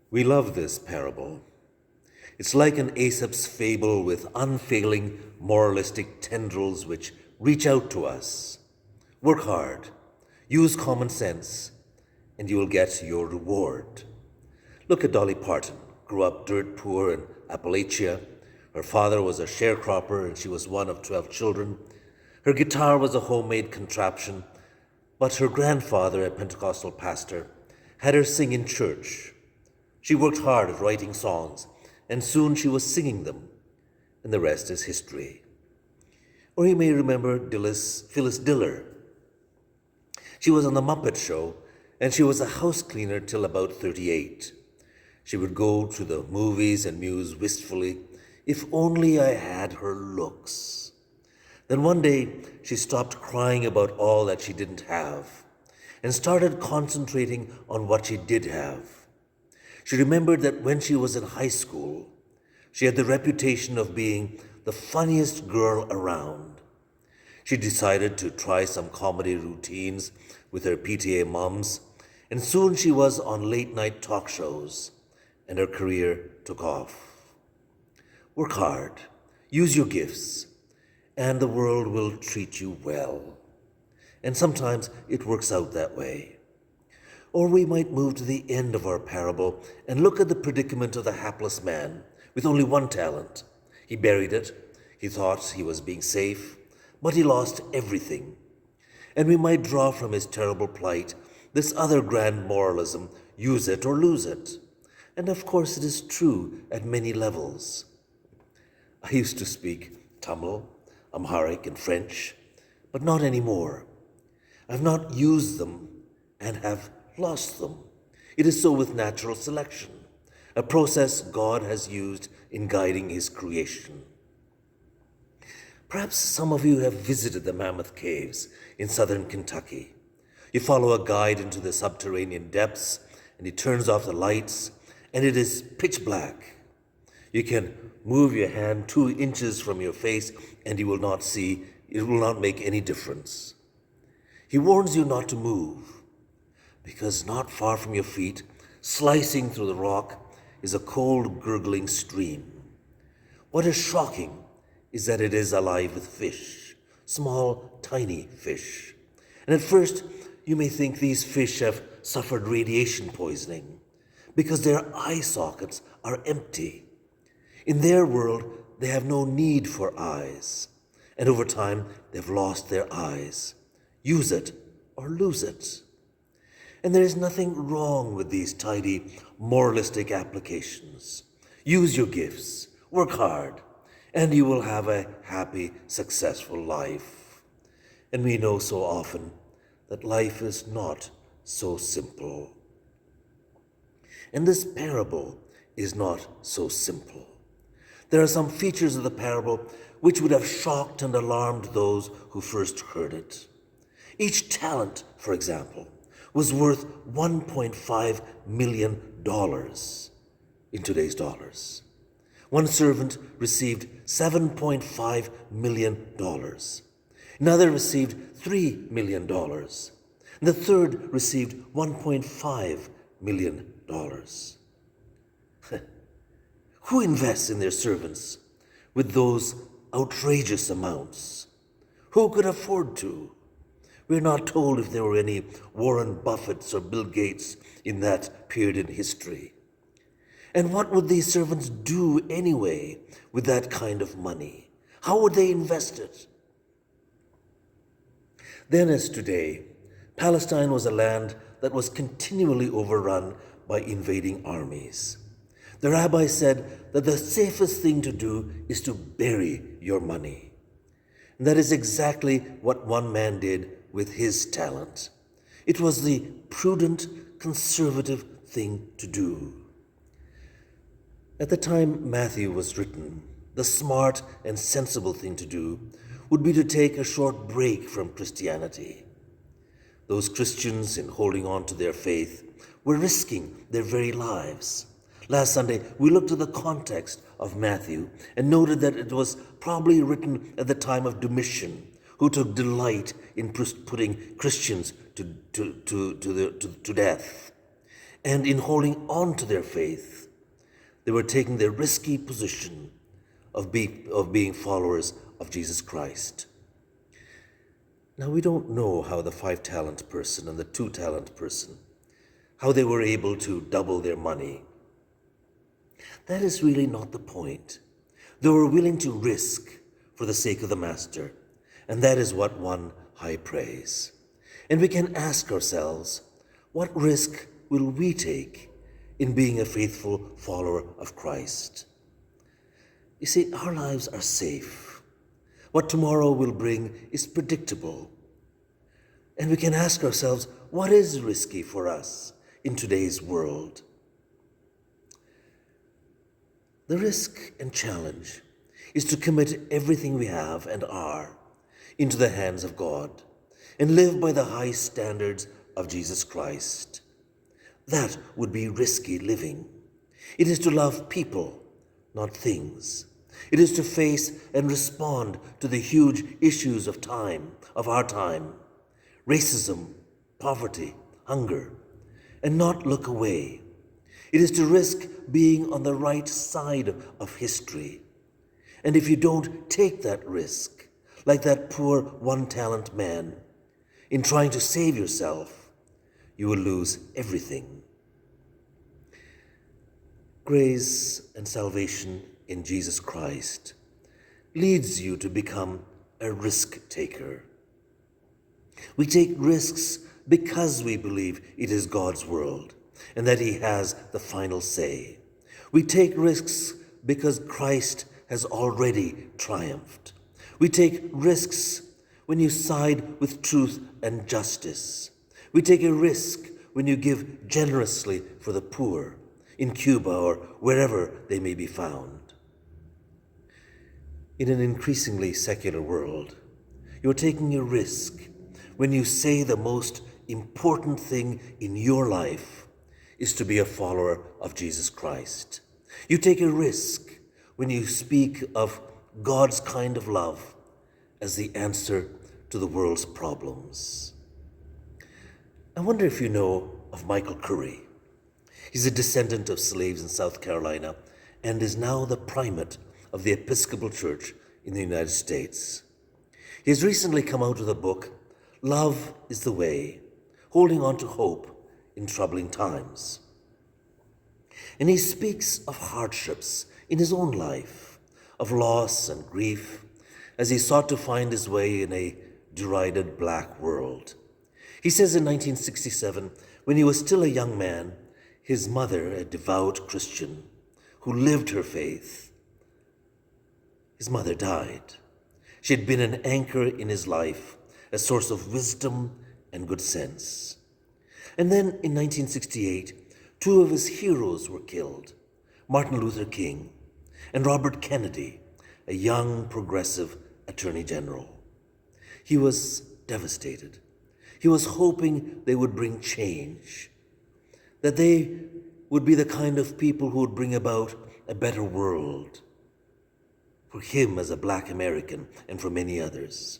We love this parable. It's like an Aesop's fable with unfailing moralistic tendrils which reach out to us. Work hard, use common sense, and you will get your reward. Look at Dolly Parton, grew up dirt poor in Appalachia. Her father was a sharecropper and she was one of 12 children. Her guitar was a homemade contraption, but her grandfather, a Pentecostal pastor, had her sing in church. She worked hard at writing songs, and soon she was singing them, and the rest is history. Or you may remember Phyllis Diller. She was on the Muppet Show, and she was a house cleaner till about 38. She would go to the movies and muse wistfully, if only I had her looks. Then one day, she stopped crying about all that she didn't have and started concentrating on what she did have. She remembered that when she was in high school, she had the reputation of being the funniest girl around. She decided to try some comedy routines with her PTA moms, and soon she was on late-night talk shows, and her career took off. Work hard, use your gifts, and the world will treat you well. And sometimes it works out that way. Or we might move to the end of our parable and look at the predicament of the hapless man with only one talent. He buried it. He thought he was being safe, but he lost everything. And we might draw from his terrible plight this other grand moralism: use it or lose it. And of course it is true at many levels. I used to speak Tamil, Amharic, and French, but not anymore. I've not used them and have lost them. It is so with natural selection, a process God has used in guiding his creation. Perhaps some of you have visited the Mammoth Caves in southern Kentucky. You follow a guide into the subterranean depths, and he turns off the lights, and it is pitch black. You can move your hand 2 inches from your face, and you will not see, it will not make any difference. He warns you not to move, because not far from your feet, slicing through the rock, is a cold, gurgling stream. What is shocking is that it is alive with fish, small, tiny fish. And at first, you may think these fish have suffered radiation poisoning because their eye sockets are empty. In their world, they have no need for eyes, and over time, they've lost their eyes. Use it or lose it. And there is nothing wrong with these tidy, moralistic applications. Use your gifts, work hard, and you will have a happy, successful life. And we know so often that life is not so simple. And this parable is not so simple. There are some features of the parable which would have shocked and alarmed those who first heard it. Each talent, for example, was worth $1.5 million in today's dollars. One servant received $7.5 million. Another received $3 million. And the third received $1.5 million. Who invests in their servants with those outrageous amounts? Who could afford to? We're not told if there were any Warren Buffetts or Bill Gates in that period in history. And what would these servants do anyway with that kind of money? How would they invest it? Then, as today, Palestine was a land that was continually overrun by invading armies. The rabbi said that the safest thing to do is to bury your money. And that is exactly what one man did with his talent. It was the prudent, conservative thing to do. At the time Matthew was written, the smart and sensible thing to do would be to take a short break from Christianity. Those Christians, in holding on to their faith, were risking their very lives. Last Sunday, we looked at the context of Matthew and noted that it was probably written at the time of Domitian, who took delight in putting Christians to death. And in holding on to their faith, they were taking the risky position of being followers of Jesus Christ. Now, we don't know how the 5-talent person and the 2-talent person, how they were able to double their money. That is really not the point. They were willing to risk for the sake of the Master, and that is what won high praise. And we can ask ourselves, what risk will we take in being a faithful follower of Christ? You see, our lives are safe. What tomorrow will bring is predictable. And we can ask ourselves, what is risky for us in today's world? The risk and challenge is to commit everything we have and are into the hands of God and live by the high standards of Jesus Christ. That would be risky living. It is to love people, not things. It is to face and respond to the huge issues of our time, racism, poverty, hunger, and not look away. It is to risk being on the right side of history. And if you don't take that risk, like that poor 1-talent man, in trying to save yourself, you will lose everything. Grace and salvation in Jesus Christ leads you to become a risk taker. We take risks because we believe it is God's world and that He has the final say. We take risks because Christ has already triumphed. We take risks when you side with truth and justice. We take a risk when you give generously for the poor in Cuba or wherever they may be found. In an increasingly secular world, you're taking a risk when you say the most important thing in your life is to be a follower of Jesus Christ. You take a risk when you speak of God's kind of love as the answer to the world's problems. I wonder if you know of Michael Curry. He's a descendant of slaves in South Carolina and is now the primate of the Episcopal Church in the United States. He has recently come out with a book, Love is the Way, Holding on to Hope in Troubling Times. And he speaks of hardships in his own life, of loss and grief, as he sought to find his way in a derided black world. He says in 1967, when he was still a young man, his mother, a devout Christian who lived her faith, his mother died. She had been an anchor in his life, a source of wisdom and good sense. And then in 1968, two of his heroes were killed, Martin Luther King and Robert Kennedy, a young progressive attorney general. He was devastated. He was hoping they would bring change, that they would be the kind of people who would bring about a better world for him as a black American and for many others.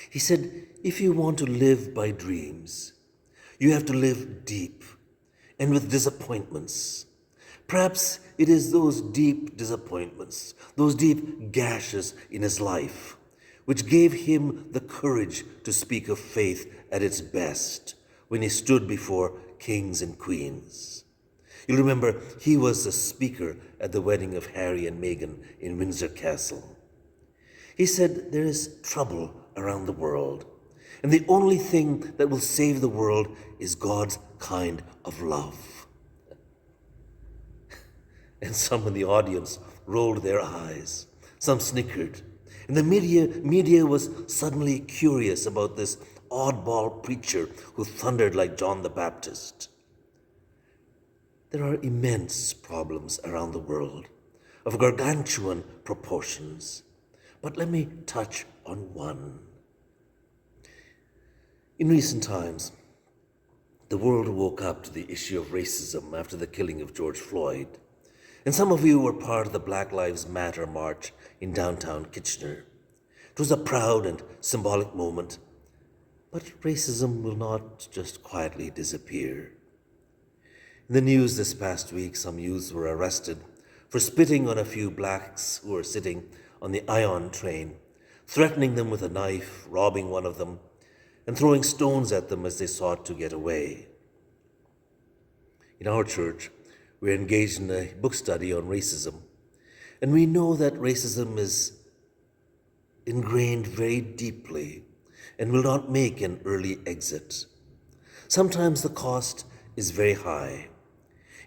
He said, if you want to live by dreams, you have to live deep and with disappointments. Perhaps it is those deep disappointments, those deep gashes in his life, which gave him the courage to speak of faith at its best when he stood before kings and queens. You'll remember he was the speaker at the wedding of Harry and Meghan in Windsor Castle. He said, there is trouble around the world, and the only thing that will save the world is God's kind of love. And some in the audience rolled their eyes. Some snickered. And the media was suddenly curious about this oddball preacher who thundered like John the Baptist. There are immense problems around the world of gargantuan proportions. But let me touch on one. In recent times, the world woke up to the issue of racism after the killing of George Floyd. And some of you were part of the Black Lives Matter march in downtown Kitchener. It was a proud and symbolic moment, but racism will not just quietly disappear. In the news this past week, some youths were arrested for spitting on a few blacks who were sitting on the Ion train, threatening them with a knife, robbing one of them, and throwing stones at them as they sought to get away. In our church, we're engaged in a book study on racism, and we know that racism is ingrained very deeply and will not make an early exit. Sometimes the cost is very high.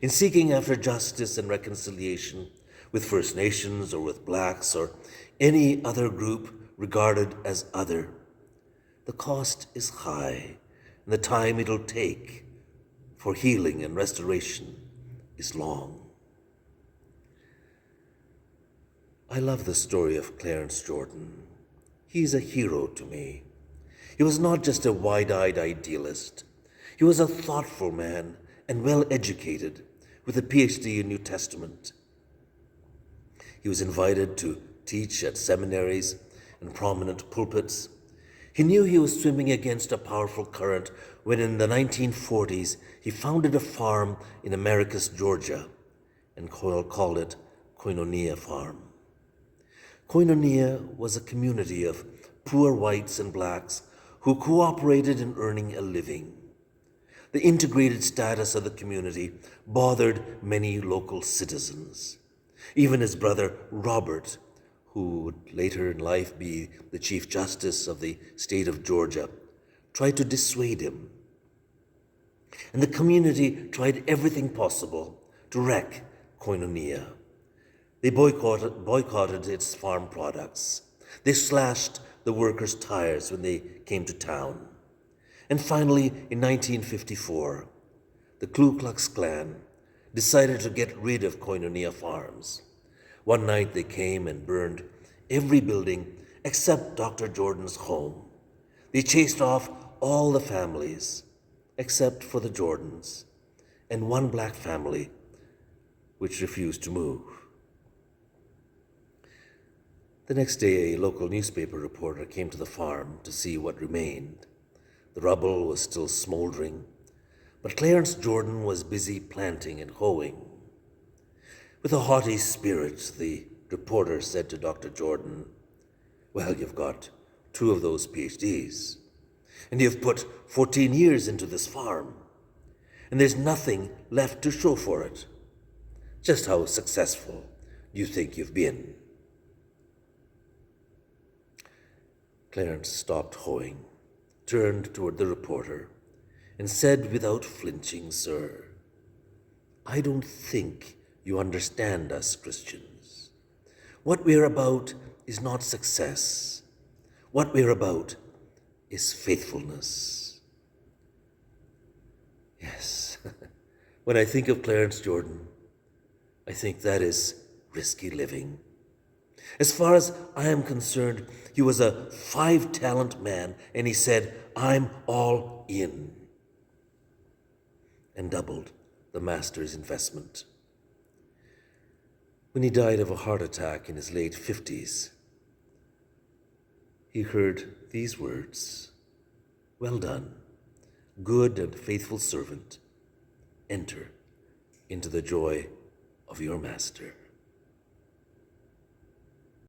In seeking after justice and reconciliation with First Nations or with blacks or any other group regarded as other, the cost is high, and the time it'll take for healing and restoration is long. I love the story of Clarence Jordan. He's a hero to me. He was not just a wide-eyed idealist. He was a thoughtful man and well-educated with a PhD in New Testament. He was invited to teach at seminaries and prominent pulpits. He knew he was swimming against a powerful current when in the 1940s he founded a farm in Americus, Georgia, and called it Koinonia Farm. Koinonia was a community of poor whites and blacks who cooperated in earning a living. The integrated status of the community bothered many local citizens. Even his brother Robert, who would later in life be the Chief Justice of the state of Georgia, tried to dissuade him. And the community tried everything possible to wreck Koinonia. They boycotted its farm products. They slashed the workers' tires when they came to town. And finally, in 1954, the Ku Klux Klan decided to get rid of Koinonia Farms. One night they came and burned every building except Dr. Jordan's home. They chased off all the families except for the Jordans and one black family which refused to move. The next day, a local newspaper reporter came to the farm to see what remained. The rubble was still smoldering, but Clarence Jordan was busy planting and hoeing. With a haughty spirit, the reporter said to Dr. Jordan, "Well, you've got 2 of those PhDs, and you've put 14 years into this farm, and there's nothing left to show for it. Just how successful do you think you've been?" Clarence stopped hoeing, turned toward the reporter, and said without flinching, "Sir, I don't think you understand us Christians. What we're about is not success. What we're about is faithfulness." Yes, when I think of Clarence Jordan, I think that is risky living. As far as I am concerned, he was a 5-talent man, and he said, "I'm all in," and doubled the master's investment. When he died of a heart attack in his late 50s, he heard these words, "Well done, good and faithful servant. Enter into the joy of your master."